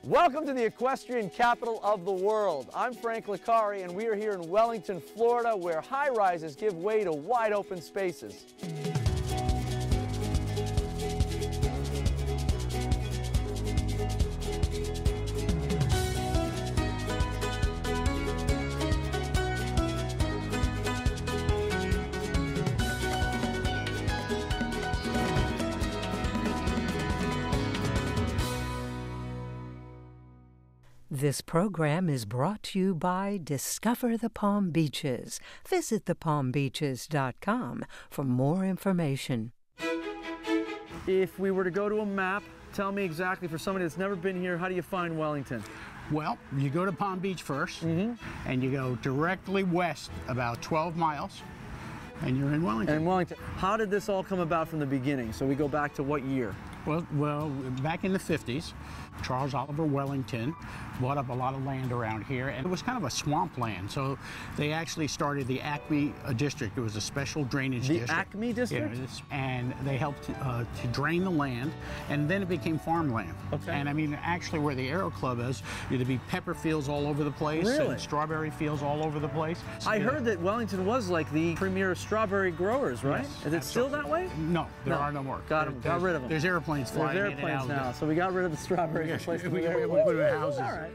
Welcome to the equestrian capital of the world. I'm Frank Licari, and we are here in Wellington, Florida, where high-rises give way to wide-open spaces. This program is brought to you by Discover the Palm Beaches. Visit thepalmbeaches.com for more information. If we were to go to a map, tell me exactly, for somebody that's never been here, how do you find Wellington? Well, you go to Palm Beach first, and you go directly west about 12 miles, and you're in Wellington. And Wellington. How did this all come about from the beginning? So we go back to what year? Well, back in the 50s, Charles Oliver Wellington bought up a lot of land around here, and it was kind of a swamp land. So they actually started the Acme District. It was a special drainage district. The Acme District? Yeah, and they helped to drain the land, and then it became farmland. Okay. And I mean, actually where the Aero Club is, there'd be pepper fields all over the place, really? And strawberry fields all over the place. I heard that Wellington was like the premier strawberry growers, right? Yes, is it still that way? No, there are no more. Got rid of them. There's airplanes flying There's in and airplanes out. now, so we got rid of the strawberries. Yes, Replaced we them with put them in houses. All right.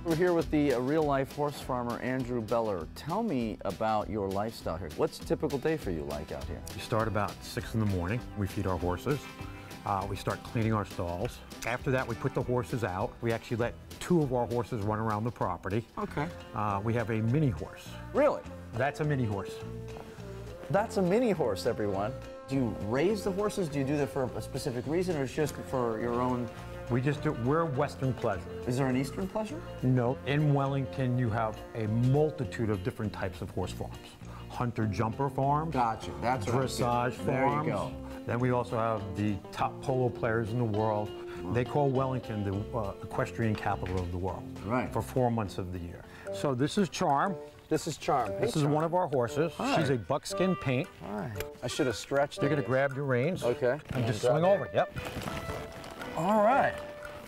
We're here with the real-life horse farmer, Andrew Beller. Tell me about your lifestyle here. What's a typical day for you like out here? We start about 6 in the morning. We feed our horses. We start cleaning our stalls. After that, we put the horses out. We actually let 2 of our horses run around the property. Okay. We have a mini horse. Really? That's a mini horse. That's a mini horse, everyone. Do you raise the horses? Do you do that for a specific reason, or it's just for your own? We just do, we're Western pleasure. Is there an Eastern pleasure? No. In Wellington, you have a multitude of different types of horse farms. Hunter-jumper farms. Gotcha. That's what dressage farms. There you go. Then we also have the top polo players in the world. They call Wellington the equestrian capital of the world. Right. For 4 months of the year. So this is Charm. This is Charm. This is one of our horses. Hi. She's a buckskin paint. All right. I should have stretched. You're going to grab your reins. Okay. And just swing over. Yep. All right.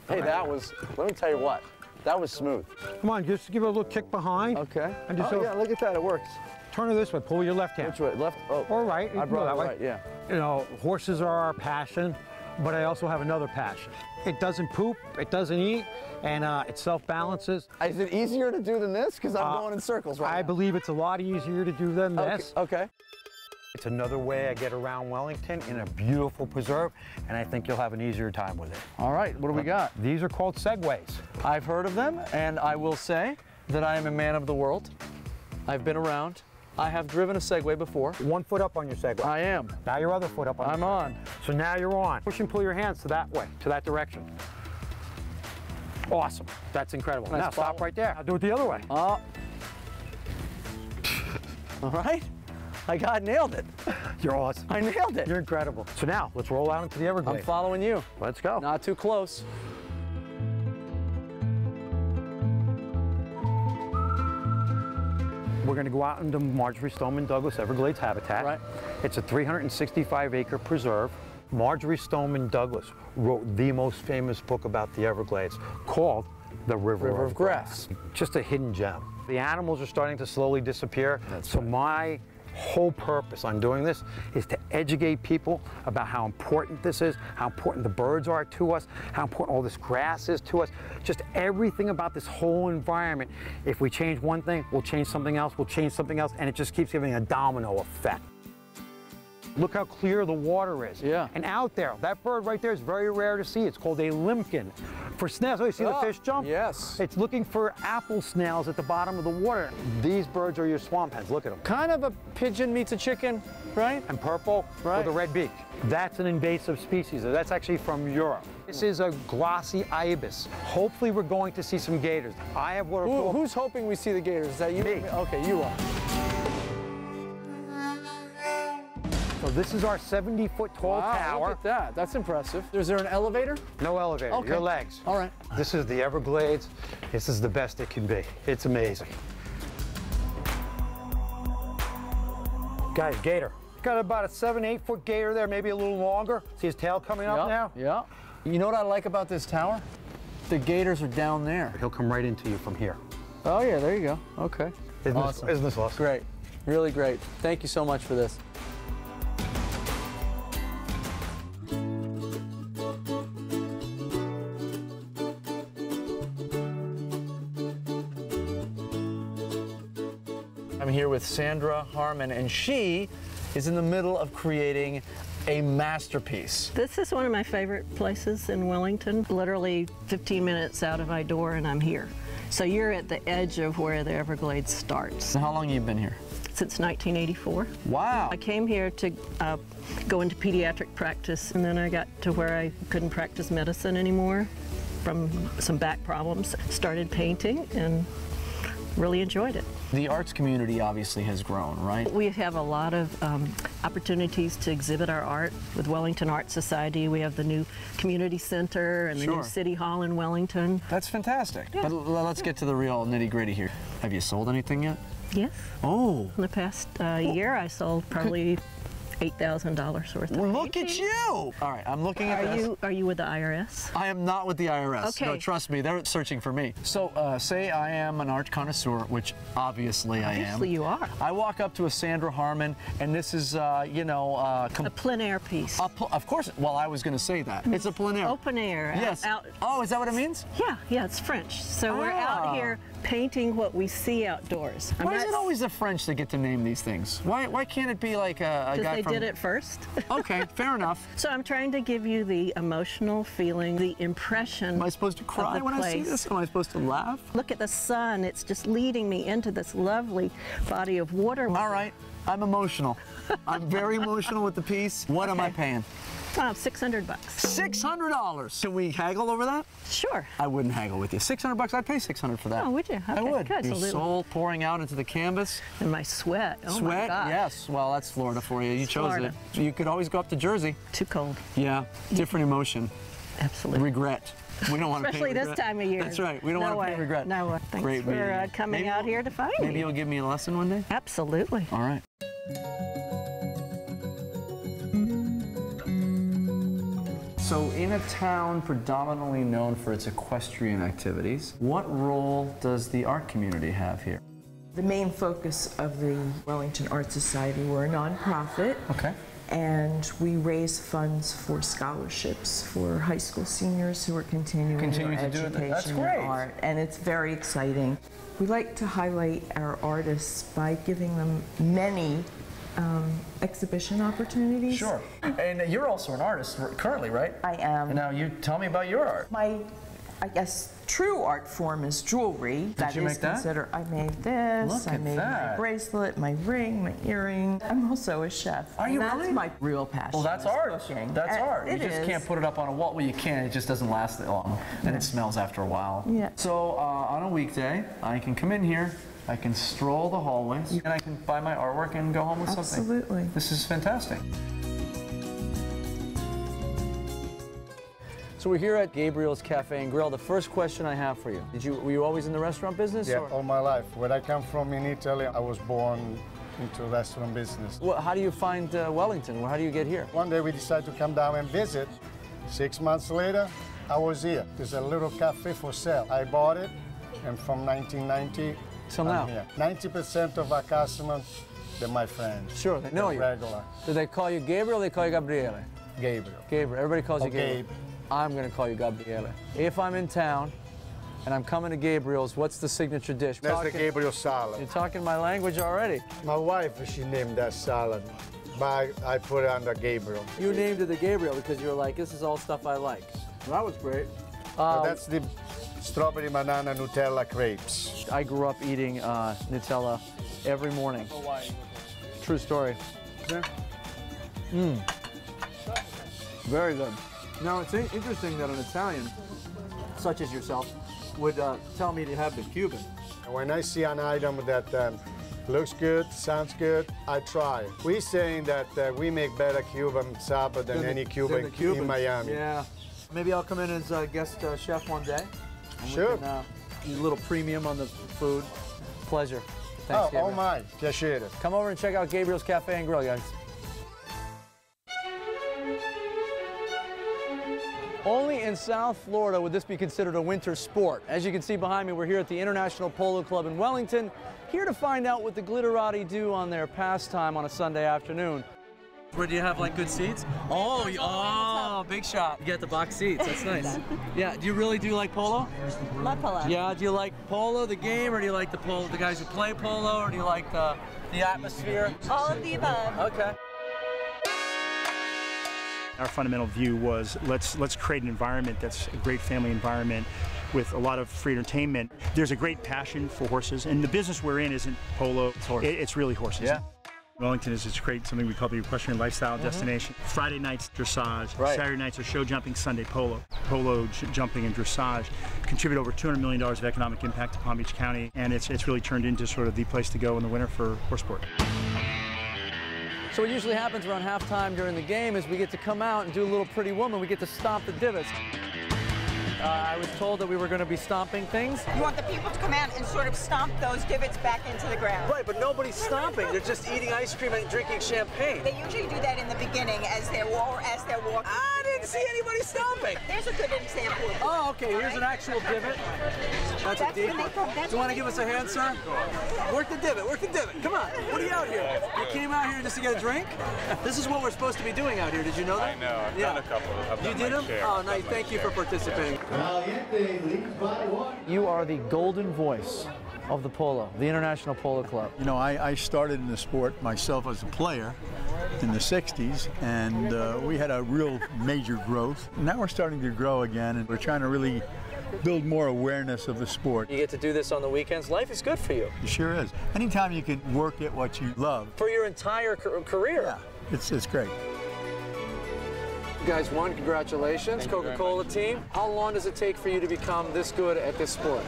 Hey, that was, let me tell you what, that was smooth. Come on, just give her a little kick behind. Okay. And just yeah, look at that, it works. Turn her this way, pull your left hand. Which way, left? Oh. Or right. I brought it that right, yeah. You know, horses are our passion, but I also have another passion. It doesn't poop, it doesn't eat, and it self-balances. Is it easier to do than this? Because I'm going in circles right now. I believe it's a lot easier to do than this. Okay. It's another way I get around Wellington in a beautiful preserve, and I think you'll have an easier time with it. All right, what do we got? These are called segways. I've heard of them, and I will say that I am a man of the world. I've been around. I have driven a Segway before. 1 foot up on your Segway. I am. Now your other foot up on I'm on. So now you're on. Push and pull your hands to that way, to that direction. Awesome. That's incredible. Nice now stop right there. Now do it the other way. All right. I nailed it. You're awesome. I nailed it. You're incredible. So now, let's roll out into the Everglades. I'm following you. Let's go. Not too close. We're going to go out into Marjorie Stoneman Douglas Everglades habitat. Right. It's a 365-acre preserve. Marjorie Stoneman Douglas wrote the most famous book about the Everglades called The River of Grass. Just a hidden gem. The animals are starting to slowly disappear. So my whole purpose on doing this is to educate people about how important this is, how important the birds are to us, how important all this grass is to us, just everything about this whole environment. If we change one thing, we'll change something else, and it just keeps giving a domino effect. Look how clear the water is. Yeah. And out there, that bird right there is very rare to see. It's called a limpkin. For snails, oh, you see the fish jump? Yes. It's looking for apple snails at the bottom of the water. These birds are your swamp hens. Look at them. Kind of a pigeon meets a chicken, right? And purple with a red beak. That's an invasive species. That's actually from Europe. This is a glossy ibis. Hopefully we're going to see some gators. I have water. Who's hoping we see the gators? Is that you? Me. Okay, you are. So this is our 70-foot tall tower. Look at that. That's impressive. Is there an elevator? No elevator. Okay. Your legs. All right. This is the Everglades. This is the best it can be. It's amazing. Guys, gator. Got about a 7-8 foot gator there, maybe a little longer. See his tail coming up now? Yeah. You know what I like about this tower? The gators are down there. He'll come right into you from here. Oh yeah, there you go. Okay. Isn't this awesome? Great. Really great. Thank you so much for this. I'm here with Sandra Harmon, and she is in the middle of creating a masterpiece. This is one of my favorite places in Wellington. Literally 15 minutes out of my door and I'm here. So you're at the edge of where the Everglades starts. So how long have you been here? Since 1984. Wow. I came here to go into pediatric practice, and then I got to where I couldn't practice medicine anymore from some back problems. Started painting and really enjoyed it. The arts community obviously has grown, right? We have a lot of opportunities to exhibit our art with Wellington Art Society. We have the new community center and the new city hall in Wellington. That's fantastic. Yeah. But let's get to the real nitty-gritty here. Have you sold anything yet? Yes. Oh. In the past year, I sold probably $8,000 worth of Look at you! All right, I'm looking at this. Are you with the IRS? I am not with the IRS. Okay. No, trust me, they're searching for me. So, say I am an art connoisseur, which obviously I am. Obviously you are. I walk up to a Sandra Harmon, and this is, you know... a plein air piece. Of course, well, I was going to say that. It's a plein air. Open air. Yes. Oh, is that what it means? Yeah, it's French. So we're out here painting what we see outdoors. Why is it always the French that get to name these things? Why can't it be like a guy from... They did it first. Okay, fair enough. So I'm trying to give you the emotional feeling, the impression. Am I supposed to cry when I see this? Am I supposed to laugh? Look at the sun. It's just leading me into this lovely body of water. All right, I'm emotional. I'm very emotional with the piece. What am I paying? $600. $600. Can we haggle over that? Sure. I wouldn't haggle with you. $600. I'd pay $600 for that. Oh, would you? Okay, I would. Good. Your soul pouring out into the canvas. And my sweat. Oh Sweat? My gosh. Yes. Well, that's Florida for you. You chose Florida. it. You could always go up to Jersey. Too cold. Yeah. Different emotion. Absolutely. Regret. We don't want to pay regret. Especially this time of year. That's right. We don't want to pay regret. No. Thanks Great for coming out here to find me. Maybe you'll give me a lesson one day? Absolutely. All right. So in a town predominantly known for its equestrian activities, what role does the art community have here? The main focus of the Wellington Art Society, we're a nonprofit. Okay. And we raise funds for scholarships for high school seniors who are continuing their education in art. And it's very exciting. We like to highlight our artists by giving them many exhibition opportunities. Sure. And you're also an artist currently, right? I am. Now you tell me about your art. My, I guess, true art form is jewelry. Did you make that? I made this. Look I made my bracelet, my ring, my earring. I'm also a chef. Are you really? That's my real passion. Well, that's art. Cooking. That's art. You just is. can't put it up on a wall. Well, you can. It just doesn't last that long, and it smells after a while. Yeah. So on a weekday, I can come in here. I can stroll the hallways, and I can buy my artwork and go home with something. Absolutely. This is fantastic. So we're here at Gabriel's Cafe and Grill. The first question I have for you, were you always in the restaurant business? Yeah, or? all my life. Where I come from in Italy, I was born into restaurant business. Well, how do you find Wellington? How do you get here? One day we decided to come down and visit. 6 months later, I was here. There's a little cafe for sale. I bought it, and from 1990, till now, 90% of our customers, they're my friends. Sure, they know you. Regular. Do they call you Gabriel or they call you Gabriele? Gabriel. Gabriel. Everybody calls you Gabriel. Gabe. I'm going to call you Gabriele. If I'm in town and I'm coming to Gabriel's, what's the signature dish? That's the Gabriel salad. You're talking my language already. My wife, she named that salad, but I put it under Gabriel. You named it the Gabriel because you were like, this is all stuff I like. Well, that was great. That's the strawberry banana Nutella crepes. I grew up eating Nutella every morning. True story. Yeah. Very good. Now, it's interesting that an Italian, such as yourself, would tell me to have the Cuban. When I see an item that looks good, sounds good, I try. We're saying that we make better Cuban supper than any Cuban in Miami. Yeah. Maybe I'll come in as a guest chef one day. Sure. We can, a little premium on the food. Pleasure. Thanks, Gabriel. Oh my, piacere. Come over and check out Gabriel's Cafe and Grill, guys. Only in South Florida would this be considered a winter sport? As you can see behind me, we're here at the International Polo Club in Wellington, here to find out what the glitterati do on their pastime on a Sunday afternoon. Where do you have like good seats? Oh, big shot. You get the box seats, that's nice. Yeah, do you really do like polo? Love polo. Yeah, do you like polo, the game, or do you like the polo, the guys who play polo, or do you like the atmosphere? All of the above. Okay. Our fundamental view was let's create an environment that's a great family environment with a lot of free entertainment. There's a great passion for horses, and the business we're in isn't polo, it's really horses. Yeah. Wellington is it's great, something we call the equestrian lifestyle destination. Friday nights dressage, Saturday nights are show jumping, Sunday polo. Polo, jumping, and dressage contribute over $200 million of economic impact to Palm Beach County, and it's really turned into sort of the place to go in the winter for horse sport. So what usually happens around halftime during the game is we get to come out and do a little Pretty Woman. We get to stomp the divots. I was told that we were going to be stomping things. You want the people to come out and sort of stomp those divots back into the ground. Right, but nobody's stomping. They're just eating ice cream and drinking champagne. They usually do that in the beginning as they're walking. I didn't see anybody stomping. There's a good example. Oh, okay, here's an actual divot. That's a deep one. Do you want to give us a hand, sir? Work the divot, work the divot. Come on, what are you out here? You came out here just to get a drink? This is what we're supposed to be doing out here. Did you know that? I know, I've done a couple. You did them? Oh, nice, thank you for participating. You are the golden voice of the polo, the International Polo Club. You know, I started in the sport myself as a player in the 60s, and we had a real major growth. Now we're starting to grow again, and we're trying to really build more awareness of the sport. You get to do this on the weekends. Life is good for you. It sure is. Anytime you can work at what you love. For your entire career. Yeah, it's great. You guys won, congratulations. Coca-Cola team. How long does it take for you to become this good at this sport?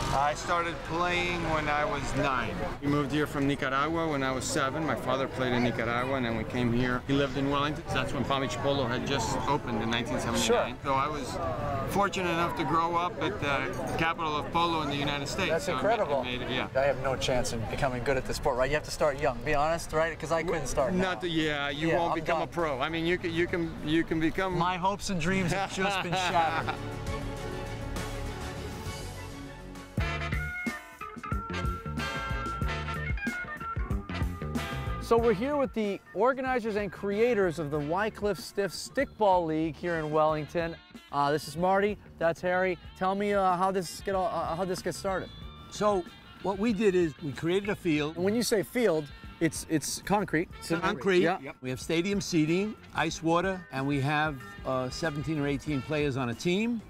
I started playing when I was 9. We moved here from Nicaragua when I was 7. My father played in Nicaragua, and then we came here. He lived in Wellington. That's when Palm Beach Polo had just opened in 1979. Sure. So I was fortunate enough to grow up at the capital of polo in the United States. That's incredible. Yeah. I have no chance in becoming good at this sport, right? You have to start young. Be honest, right? Because I couldn't start now. You won't become a pro. I mean, you can become. My hopes and dreams have just been shattered. So we're here with the organizers and creators of the Wycliffe Stiff Stickball League here in Wellington. This is Marty, that's Harry. Tell me how this gets started. So what we did is we created a field. And when you say field, it's concrete. Concrete. Yeah. Yep. We have stadium seating, ice water, and we have 17 or 18 players on a team.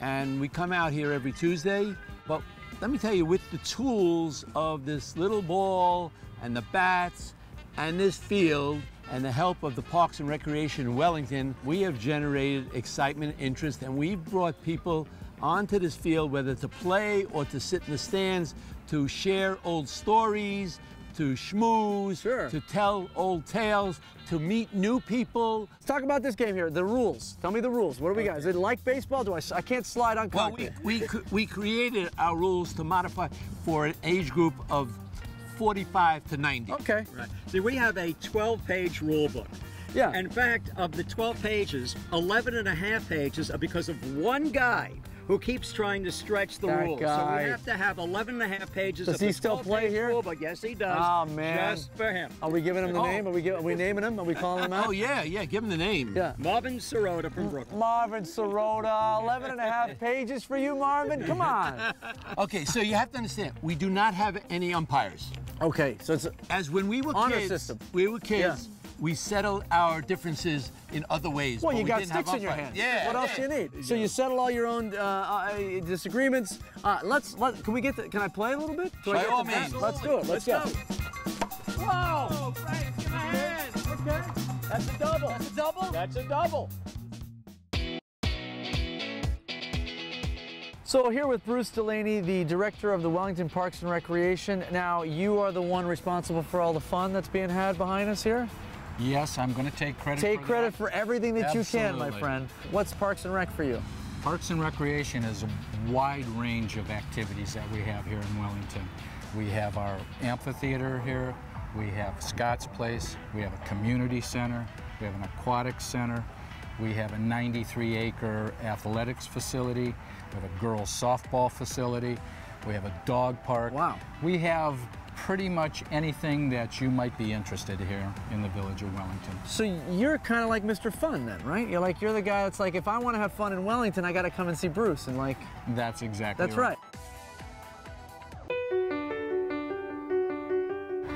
And we come out here every Tuesday. But let me tell you, with the tools of this little ball and the bats and this field and the help of the Parks and Recreation in Wellington, we have generated excitement, interest, and we've brought people onto this field, whether to play or to sit in the stands, to share old stories, to schmooze, to tell old tales, to meet new people. Let's talk about this game here, the rules. Tell me the rules. What do we got? Is it like baseball? I can't slide on concrete. Well, we created our rules to modify for an age group of 45 to 90. Okay. Right. See, we have a 12-page rule book. Yeah. In fact, of the 12 pages, 11 and a half pages are because of one guy who keeps trying to stretch the rules. So we have to have 11 and a half pages of the 12-page rule book. Yes, he does. Oh, man. Just for him. Are we giving him the name? Are we naming him? Are we calling him out? Oh, yeah, give him the name. Yeah. Marvin Sirota from Brooklyn. Marvin Sirota, 11 and a half pages for you, Marvin? Come on. Okay, so you have to understand, we do not have any umpires. Okay, so it's as when we were honor kids, system. We settled our differences in other ways. Well, you got sticks in your hand. Yeah. What else do you need? So you settle all your own disagreements. Can we get? Can I play a little bit? By all means. Let's do it. Let's go. Whoa! Frank, it's in my hand. Okay. That's a double. That's a double? That's a double. So here with Bruce Delaney, the director of the Wellington Parks and Recreation. Now, you are the one responsible for all the fun that's being had behind us here? Yes, I'm going to take credit Take credit for everything that you can, my friend. What's Parks and Rec for you? Parks and Recreation is a wide range of activities that we have here in Wellington. We have our amphitheater here, we have Scott's Place, we have a community center, we have an aquatic center, We have a 93-acre athletics facility. We have a girls' softball facility. We have a dog park. Wow. We have pretty much anything that you might be interested in here in the village of Wellington. So you're kind of like Mr. Fun then, right? You're the guy that's like, if I want to have fun in Wellington, I got to come and see Bruce, and like... That's exactly That's right.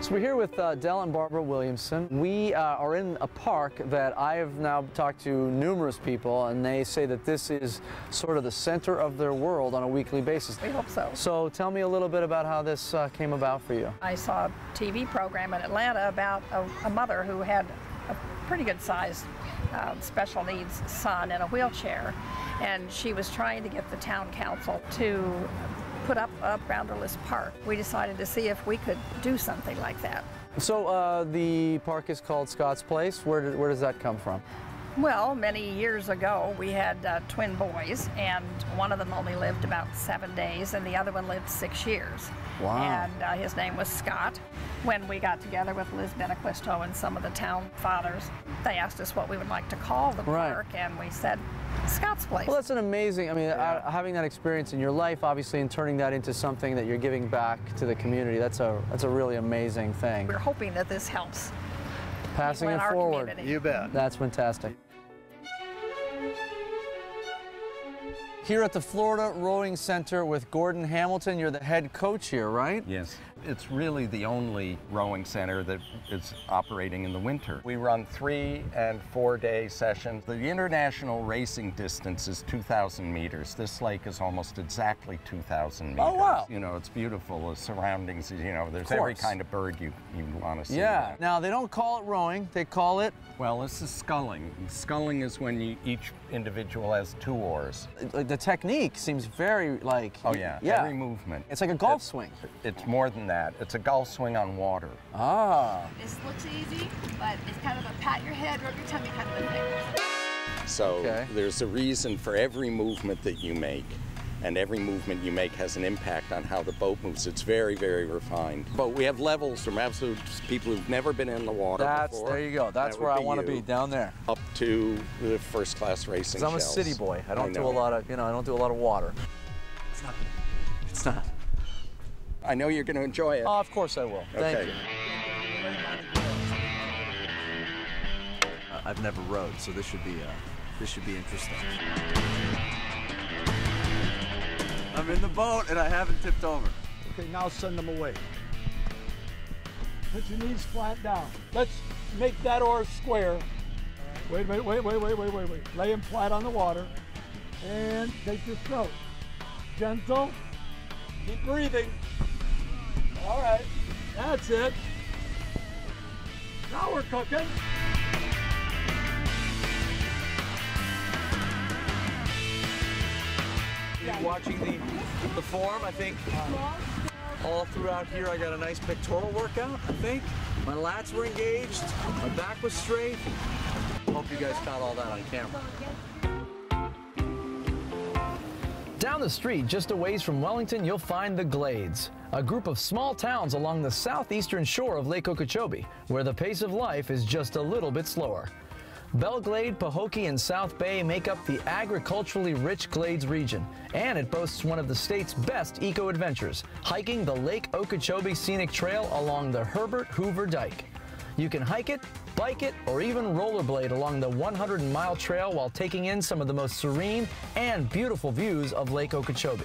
So we're here with Del and Barbara Williamson. We are in a park that I have now talked to numerous people, and they say that this is sort of the center of their world on a weekly basis. We hope so. So tell me a little bit about how this came about for you. I saw a TV program in Atlanta about a mother who had a pretty good-sized special needs son in a wheelchair, and she was trying to get the town council to put up a boundaryless park. We decided to see if we could do something like that. So the park is called Scott's Place. Where does that come from? Well, many years ago, we had twin boys, and one of them only lived about 7 days, and the other one lived 6 years. Wow. And his name was Scott. When we got together with Liz Benequisto and some of the town fathers, they asked us what we would like to call the park, and we said, Scott's Place. Well, that's an amazing, I mean, having that experience in your life, obviously, and turning that into something that you're giving back to the community, that's a really amazing thing. We're hoping that this helps. Passing it forward. Community. You bet. That's fantastic. Here at the Florida Rowing Center with Gordon Hamilton, you're the head coach here, right? Yes. It's really the only rowing center that is operating in the winter. We run 3- and 4-day sessions. The international racing distance is 2,000 meters. This lake is almost exactly 2,000 meters. Oh, wow. You know, it's beautiful. The surroundings, you know, there's every kind of bird you want to see. Yeah. there. Now, they don't call it rowing. They call it... Well, this is sculling. Sculling is when each individual has 2 oars. The technique seems very, like... Oh, yeah. Every movement. It's like a golf swing. It's more than that. It's a golf swing on water. Ah. This looks easy, but it's kind of a pat your head, rub your tummy kind of a thing. So there's a reason for every movement that you make, and every movement you make has an impact on how the boat moves. It's very, very refined. But we have levels from absolute people who've never been in the water before. There you go. That's where I want to be, down there. Up to the first-class racing I'm a shells. city boy. I don't do a lot of, I don't do a lot of water. It's not. It's not. I know you're going to enjoy it. Oh, of course I will. Thank you. I've never rowed, so this should be interesting. I'm in the boat and I haven't tipped over. Okay, now send them away. Put your knees flat down. Let's make that oar square. Wait. Lay them flat on the water and take your stroke. Gentle. Keep breathing. All right, that's it. Now we're cooking. Watching the form, I think all throughout here I got a nice pectoral workout, I think. My lats were engaged, my back was straight. Hope you guys caught all that on camera. Down the street, just a ways from Wellington, you'll find the Glades, a group of small towns along the southeastern shore of Lake Okeechobee, where the pace of life is just a little bit slower. Belle Glade, Pahokee, and South Bay make up the agriculturally rich Glades region, and it boasts one of the state's best eco-adventures, hiking the Lake Okeechobee Scenic Trail along the Herbert Hoover Dike. You can hike it, bike it, or even rollerblade along the 100-mile trail while taking in some of the most serene and beautiful views of Lake Okeechobee.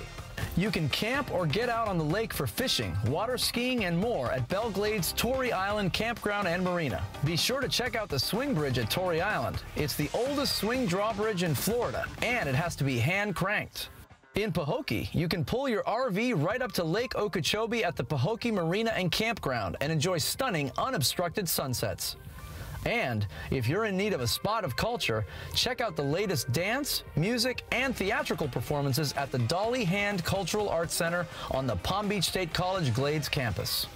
You can camp or get out on the lake for fishing, water skiing, and more at Belle Glade's Torrey Island Campground and Marina. Be sure to check out the swing bridge at Torrey Island. It's the oldest swing drawbridge in Florida, and it has to be hand-cranked. In Pahokee, you can pull your RV right up to Lake Okeechobee at the Pahokee Marina and Campground and enjoy stunning, unobstructed sunsets. And if you're in need of a spot of culture, check out the latest dance, music, and theatrical performances at the Dolly Hand Cultural Arts Center on the Palm Beach State College Glades campus.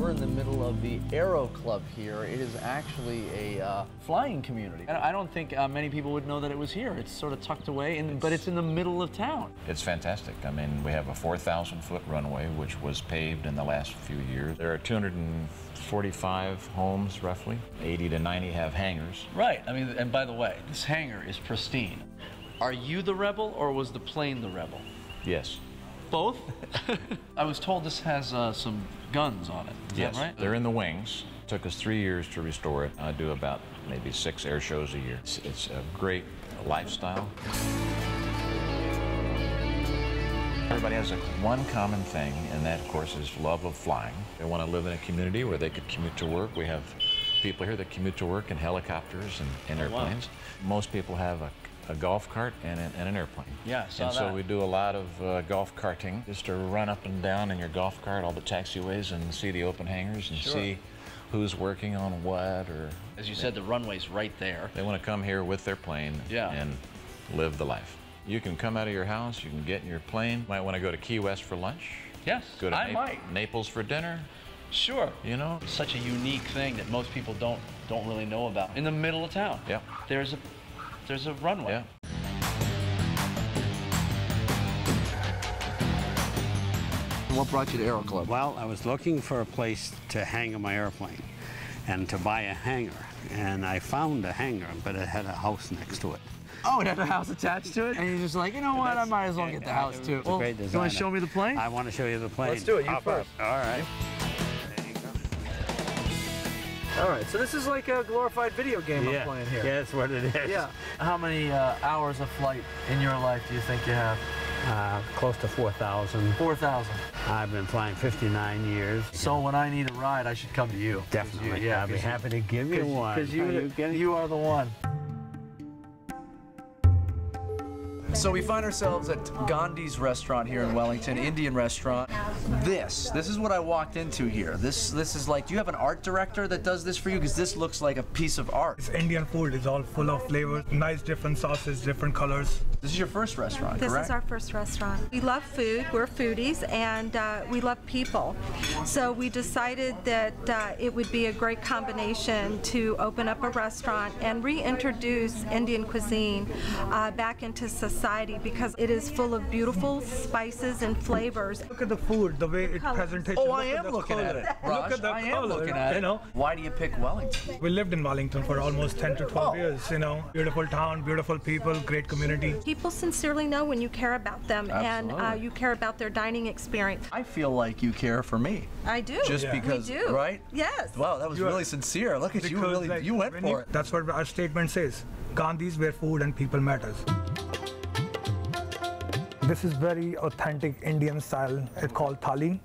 We're in the middle of the Aero Club here. It is actually a flying community. I don't think many people would know that it was here. It's sort of tucked away, but it's in the middle of town. It's fantastic. I mean, we have a 4,000-foot runway, which was paved in the last few years. There are 245 homes, roughly. 80 to 90 have hangars. Right. I mean, and by the way, this hangar is pristine. Are you the rebel, or was the plane the rebel? Yes. Both? I was told this has some guns on it. Is Yes, that right? they're in the wings. It took us 3 years to restore it. I do about maybe 6 air shows a year. It's a great lifestyle. Everybody has one common thing, and that, of course, is love of flying. They want to live in a community where they could commute to work. We have people here that commute to work in helicopters and airplanes. Wow. Most people have a golf cart and an airplane. Yeah, and so we do a lot of golf carting, just to run up and down in your golf cart, all the taxiways, and see the open hangars and see who's working on what. Or as you said, the runway's right there. They want to come here with their plane and live the life. You can come out of your house, you can get in your plane. Might want to go to Key West for lunch. Yes, go to I might. Naples for dinner. Sure. You know, it's such a unique thing that most people don't really know about. In the middle of town. Yeah. There's a runway. Yeah. What brought you to Aero Club? Well, I was looking for a place to hang my airplane and to buy a hangar. And I found a hangar, but it had a house next to it. Oh, it had a house attached to it? And you're just like, you know what, I might as well get the house too. Well, great design. You want to show me the plane? I want to show you the plane. Let's do it, you first. All right. All right, so this is like a glorified video game I'm playing here. Yeah, that's what it is. Yeah. How many hours of flight in your life do you think you have? Close to 4,000. 4,000. I've been flying 59 years. So when I need a ride, I should come to you. Definitely. I'll be happy to give you one. Because you are the one. So we find ourselves at Gandhi's restaurant here in Wellington, Indian restaurant. This is what I walked into here. This is like, do you have an art director that does this for you? Because this looks like a piece of art. It's Indian food. It's all full of flavors, nice different sauces, different colors. This is your first restaurant, correct? This is our first restaurant. We love food, we're foodies, and we love people. So we decided that it would be a great combination to open up a restaurant and reintroduce Indian cuisine back into society, because it is full of beautiful spices and flavors. Look at the food, the way it presentation. Oh, I am looking at it, Raj. Look at the I am color, looking at it. you know. Why do you pick Wellington? We lived in Wellington for almost 10 to 12 years, you know. Beautiful town, beautiful people, great community. People sincerely know when you care about them. Absolutely. And you care about their dining experience. I feel like you care for me. I do. Just because, we do. right? Yes. Wow, that was really sincere. Look at you, really, like, you went for it. That's what our statement says. Gandhi's where food and people matters. This is very authentic Indian style. It's called thali.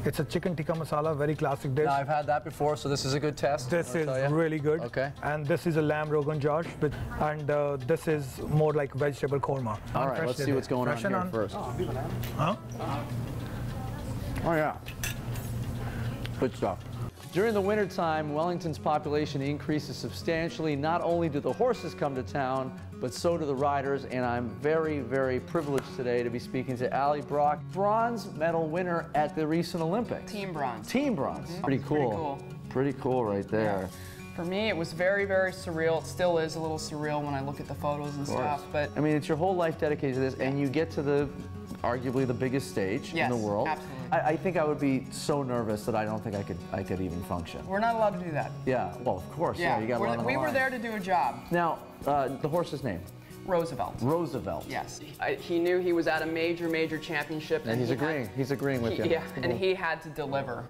It's a chicken tikka masala, very classic dish. Now, I've had that before, so this is a good test. This is really good. Okay. And this is a lamb rogan josh, and this is more like vegetable korma. All right, let's see what's going on here first. Huh? Oh, yeah. Good stuff. During the wintertime, Wellington's population increases substantially. Not only do the horses come to town, but so do the riders, and I'm very, very privileged today to be speaking to Allie Brock, bronze medal winner at the recent Olympics. Team bronze. Team bronze. Mm-hmm. Pretty cool. Pretty cool right there. Yeah. For me, it was very, very surreal. It still is a little surreal when I look at the photos and stuff. But I mean, it's your whole life dedicated to this, and you get to the arguably the biggest stage in the world. Absolutely. I think I would be so nervous that I don't think I could even function. We're not allowed to do that. Yeah, well, of course. Yeah, you got a lot on the we were line. there to do a job. Now, the horse's name? Roosevelt. Roosevelt. Yes. He knew he was at a major, major championship. And he's agreeing. He's agreeing with you. Yeah, and he had to deliver.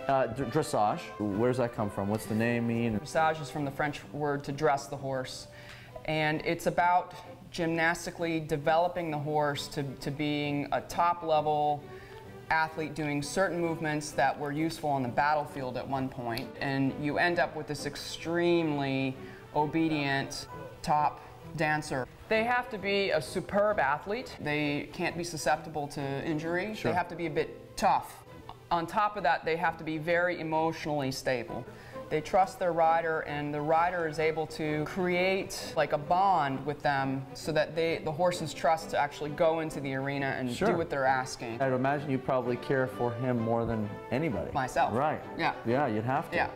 Dressage, where's that come from? What's the name mean? Dressage is from the French word to dress the horse. And it's about gymnastically developing the horse to being a top-level athlete doing certain movements that were useful on the battlefield at one point. And you end up with this extremely obedient top dancer. They have to be a superb athlete. They can't be susceptible to injury. Sure. They have to be a bit tough. On top of that, they have to be very emotionally stable. They trust their rider, and the rider is able to create like a bond with them so that the horses trust to actually go into the arena and do what they're asking. I'd imagine you probably care for him more than anybody. Myself. Right. Yeah. Yeah, you'd have to. Yeah.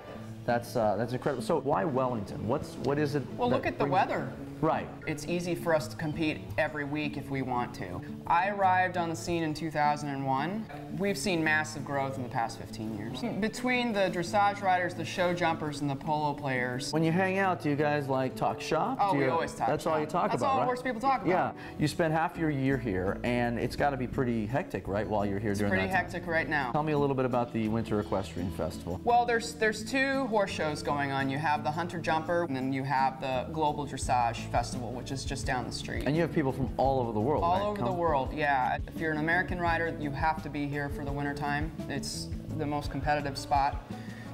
That's incredible. So why Wellington? What is it? Well, look at the weather. Right. It's easy for us to compete every week if we want to. I arrived on the scene in 2001. We've seen massive growth in the past 15 years. Between the dressage riders, the show jumpers, and the polo players. When you hang out, do you guys like talk shop? Oh, we always talk That's shop. all you talk That's about, all right? horse people talk about. Yeah. You spend half your year here, and it's got to be pretty hectic, right, while you're here during that time? It's pretty hectic right now. Tell me a little bit about the Winter Equestrian Festival. Well, there's two horse shows going on. You have the Hunter Jumper, and then you have the Global Dressage Festival, which is just down the street. And you have people from all over the world, All right? over the world, yeah. If you're an American rider, you have to be here for the winter time. It's the most competitive spot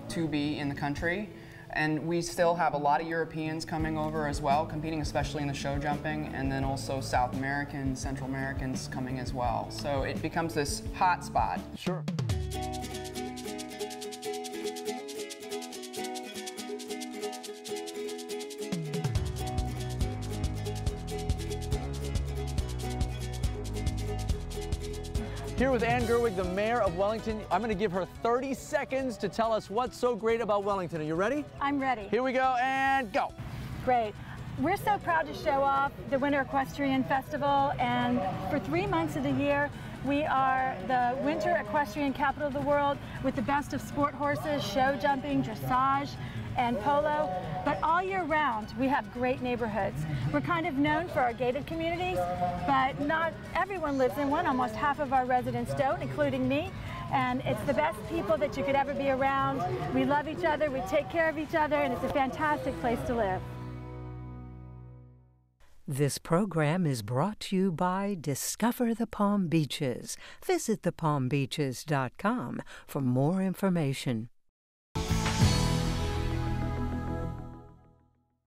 to be in the country. And we still have a lot of Europeans coming over as well, competing especially in the show jumping, and then also South Americans, Central Americans coming as well. So it becomes this hot spot. Sure. Here with Ann Gerwig, the mayor of Wellington. I'm going to give her 30 seconds to tell us what's so great about Wellington. Are you ready? I'm ready. Here we go, and go. Great. We're so proud to show off the Winter Equestrian Festival, and for 3 months of the year, we are the Winter Equestrian capital of the world with the best of sport horses, show jumping, dressage, and polo. But all year round, we have great neighborhoods. We're kind of known for our gated communities, but not everyone lives in one. Almost half of our residents don't, including me. And it's the best people that you could ever be around. We love each other, we take care of each other, and it's a fantastic place to live. This program is brought to you by Discover the Palm Beaches. Visit thepalmbeaches.com for more information.